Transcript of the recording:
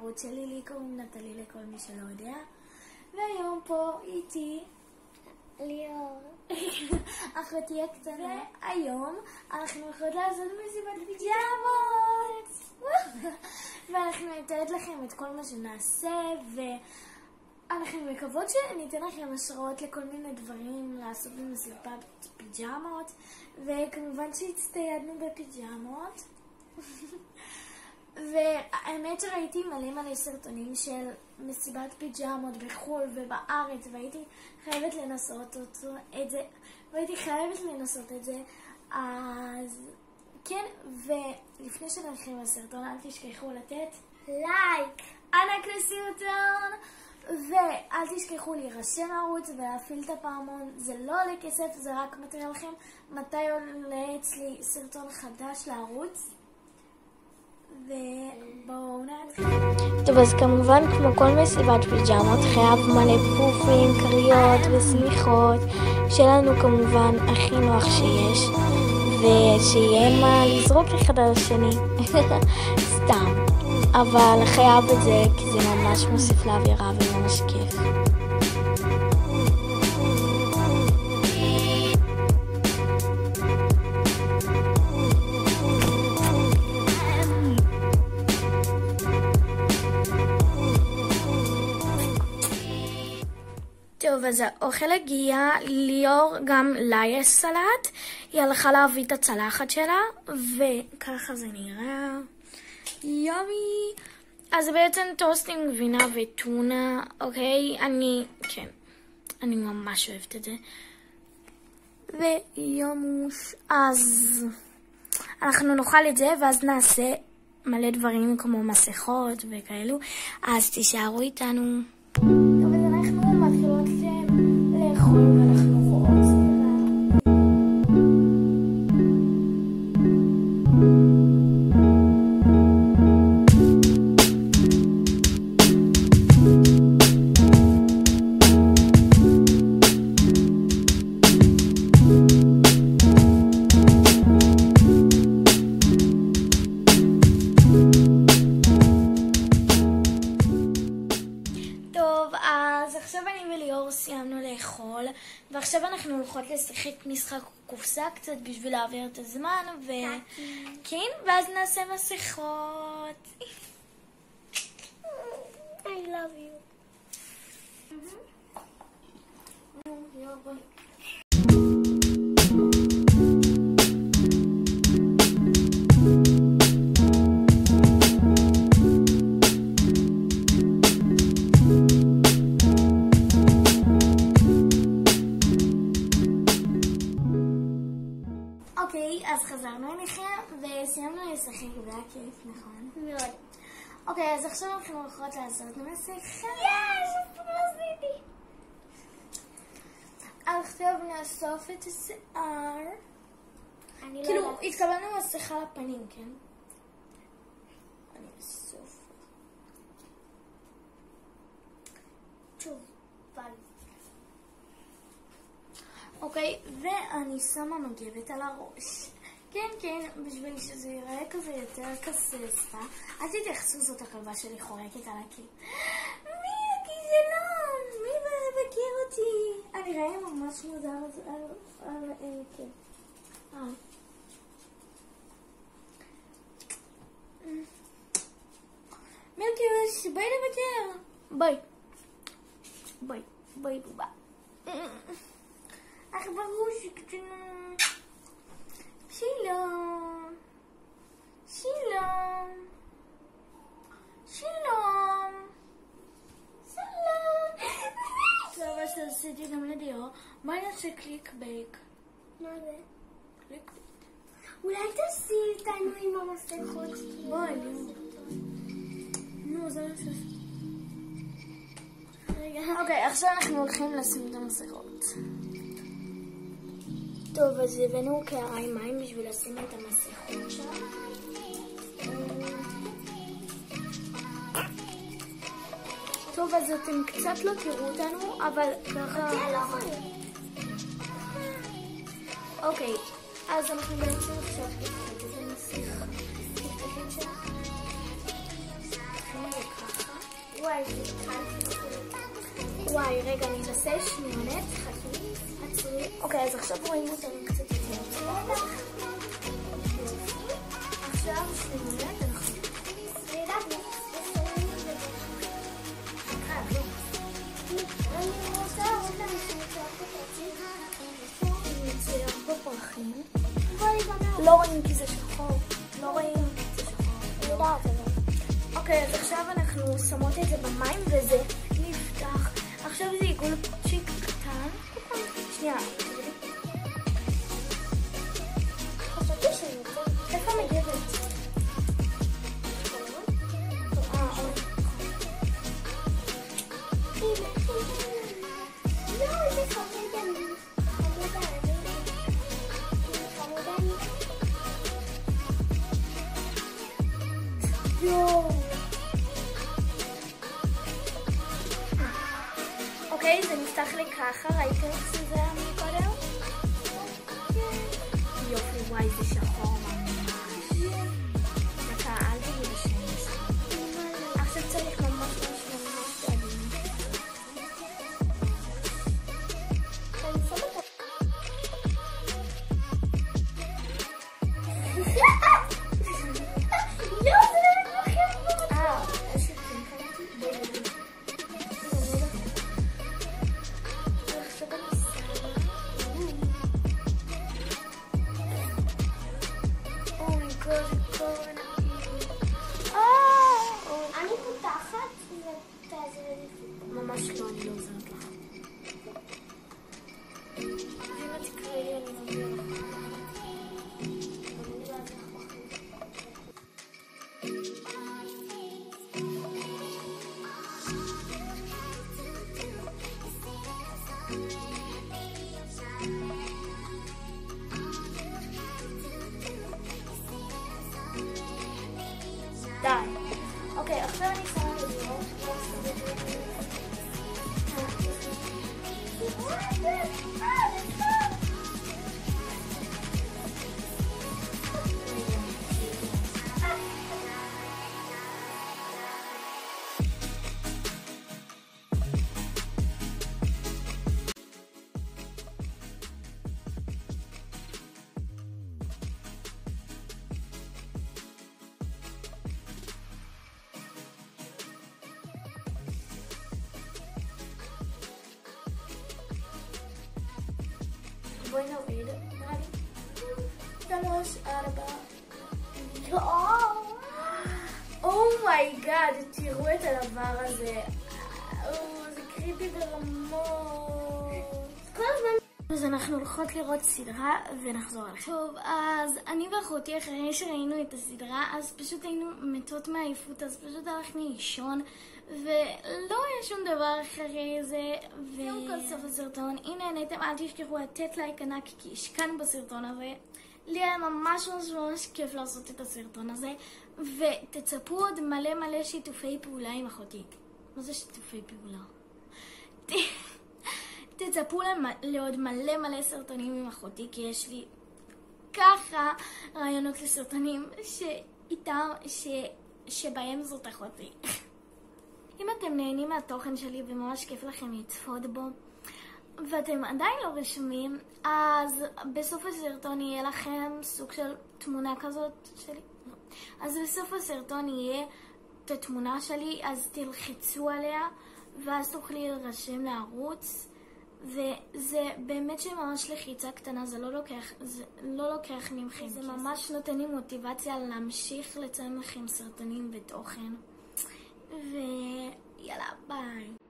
לערוץ שלי, לי קוראים נטלי לכל מי שלא יודע. והיום פה איתי ליאור, אחותי הקטנה. והיום אנחנו יכולות לעשות מסיבת פיג'מות. ואנחנו נתאר לכם את כל מה שנעשה, ואנחנו מקוות שניתן לכם השראות לכל מיני דברים לעשות במסיבת פיג'מות, וכמובן שהצטיידנו בפיג'מות. והאמת שראיתי מלא סרטונים של מסיבת פיג'מות בחול ובארץ, והייתי חייבת לנסות את זה, אז כן. ולפני שנתחיל בסרטון אל תשכחו לתת לייק ענק לסרטון, ואל תשכחו להירשם לערוץ ולהפעיל את הפעמון. זה לא עולה כסף, זה רק מתריע לכם מתי עולה אצלי סרטון חדש לערוץ. ובואו נתחיל. טוב, אז כמובן כמו כל מסיבת פיג'מות חייב מלא פופים, קריות ושמיכות, שיהיה לנו כמובן הכי נוח שיש, ושיהיה מה לזרוק אחד על השני. סתם, אבל חייב את זה כי זה ממש מוסיף לאווירה וממש כיף. טוב, אז האוכל הגיע. ליאור גם לה יש סלט, היא הלכה להביא את הצלחת שלה, וככה זה נראה. יומי. אז זה בעצם טוסט עם גבינה וטונה, אוקיי? אני ממש אוהבת את זה. ויומוש. אז אנחנו נאכל את זה, ואז נעשה מלא דברים כמו מסכות וכאלו, אז תישארו איתנו. טוב, אז אנחנו מתחילות לאכול ואנחנו רואות סיימנו לאכול, ועכשיו אנחנו הולכות לשחק משחק קופסה קצת בשביל להעביר את הזמן, כן, ואז נעשה מסכות. I love you. אוקיי, אז חזרנו אליכם וסיימנו לשחק, זה היה כיף, נכון? מאוד. אוקיי, אז עכשיו אנחנו הולכות לעשות מסכה. יש, לא עשיתי. עכשיו נאסוף את השיער. כאילו, התקבלנו מסכה לפנים, כן? אני אאסוף. טוב, ביי. אוקיי, ואני שמה מגבת על הראש. כן, בשביל שזה יראה כזה יותר כססה. אל תתייחסו, זאת הכלבה שלי חורקת על הקיר. מי הכישלון? מי מכיר אותי? אני רואה ממש מוזר על כן. מלכיוש, ביי לבקר. ביי בובה. אך בראש קטנה. שלום. טוב, אז עשיתי גם לדיו. מה נעשה קליק בייק? מה זה? קליק בייק. אולי תעשי איתנו עם המסכות. בואי, נו, זה נעשה. רגע. אוקיי, עכשיו אנחנו הולכים לשים את המסכות. טוב, אז הבאנו קערי מים בשביל לשים את המסכות שם. טוב, אז אתם קצת לא תראו אותנו, אבל ככה... כן, לא יכול. אוקיי, אז אנחנו בעצם עכשיו נתחיל את המסכה. תתחיל את זה ככה. וואי, זה קל. וואי, רגע, אני אנסה שניונת. חכי, עצרי. אוקיי, אז עכשיו רואים אותנו קצת יותר. עכשיו שניונת, אנחנו... לא רואים כי זה שחור. לא רואים כי זה שחור. אוקיי, אז עכשיו אנחנו שמות את זה במים וזה נפתח. עכשיו זה עיגול צ'יק קטן. שנייה. חשבתי שיותר. איפה מגבת? אוקיי, זה נפתח לי ככה, ראיתם שזה היה מקודם? יופי, וואי, זה שחור ממש. דקה, אל תגיד לשמש. עכשיו צריך ממש דברים. אני פותחת ותעזרי לי. ממש לא, אני לא עוזרת לך. אם את תקראי לי, אני מביאה לך. די. אוקיי, עכשיו אני שמה לדירות. בואי נוריד, נראה לי 3, 4. אומייגאד, תראו את הדבר הזה. זה קריפי ברמות. כל הזמן. אז אנחנו הולכות לראות סדרה ונחזור עליך. טוב, אז אני ואחותי אחרי שראינו את הסדרה, אז פשוט היינו מתות מעייפות, אז פשוט הלכנו לישון. ולא היה שום דבר אחרי זה, זהו כל סוף הסרטון. אם נהניתם, אל תשכחו לתת לייק ענק, כי השקענו בסרטון הזה. לי היה ממש ממש כיף לעשות את הסרטון הזה, ותצפו עוד מלא שיתופי פעולה עם אחותי. מה זה שיתופי פעולה? תצפו לעוד מלא סרטונים עם אחותי, כי יש לי ככה רעיונות לסרטונים שבהם זאת אחותי. אם אתם נהנים מהתוכן שלי וממש כיף לכם לצפות בו, ואתם עדיין לא רשומים, אז בסוף הסרטון יהיה לכם סוג של תמונה כזאת שלי. לא. אז בסוף הסרטון יהיה את התמונה שלי, אז תלחצו עליה, ואז תוכלי להירשם לערוץ, וזה באמת שממש לחיצה קטנה, זה לא לוקח ממכם. זה ממש נותן לי מוטיבציה להמשיך לצלם לכם סרטונים ותוכן. ויאללה, ביי.